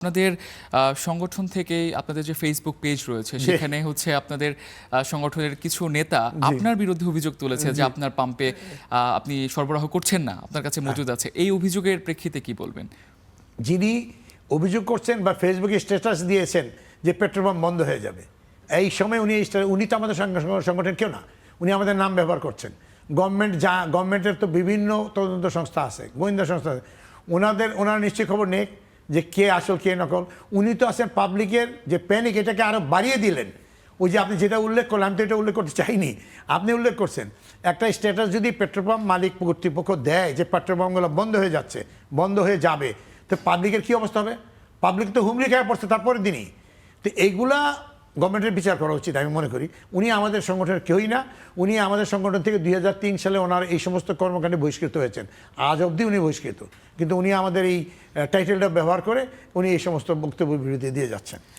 আপনাদের সংগঠন থেকেই আপনাদের যে ফেসবুক পেজ রয়েছে সেখানে হচ্ছে আপনাদের সংগঠনের কিছু নেতা আপনার বিরুদ্ধে অভিযোগ তুলেছে যে আপনার পাম্পে আপনি সরবরাহ করছেন না, আপনার কাছে মজুদ আছে। এই অভিযোগের প্রেক্ষিতে কি বলবেন? যিনি অভিযোগ করছেন বা ফেসবুকে স্ট্যাটাস দিয়েছেন যে পেট্রোল পাম্প বন্ধ হয়ে যাবে, এই সময় উনি তো আমাদের সংগঠন কেউ না, উনি আমাদের নাম ব্যবহার করছেন। গভর্নমেন্টের তো বিভিন্ন তদন্ত সংস্থা আছে, গোয়েন্দা সংস্থা আছে, ওনারা নিশ্চয়ই খবর নেই যে কে আসল কে নকল। উনি তো আছেন পাবলিকের যে প্যানিক, এটাকে আরও বাড়িয়ে দিলেন। ওই যে আপনি যেটা উল্লেখ করলেন, আমি তো এটা উল্লেখ করতে চাইনি, আপনি উল্লেখ করছেন। একটা স্ট্যাটাস যদি পেট্রোল পাম্প মালিক কর্তৃপক্ষ দেয় যে পেট্রোল পাম্পগুলো বন্ধ হয়ে যাচ্ছে, বন্ধ হয়ে যাবে, তো পাবলিকের কী অবস্থা হবে? পাবলিক তো হুমড়ি খেয়ে পড়ছে তারপরের দিনই। তো এইগুলা গভর্নমেন্টের বিচার করা উচিত আমি মনে করি। উনি আমাদের সংগঠনের কেউই না, উনি আমাদের সংগঠন থেকে 2003 সালে ওনার এই সমস্ত কর্মকাণ্ডে বহিষ্কৃত হয়েছেন। আজ অবধি উনি বহিষ্কৃত, কিন্তু উনি আমাদের এই টাইটেলটা ব্যবহার করে উনি এই সমস্ত বক্তব্য বিরতি দিয়ে যাচ্ছেন।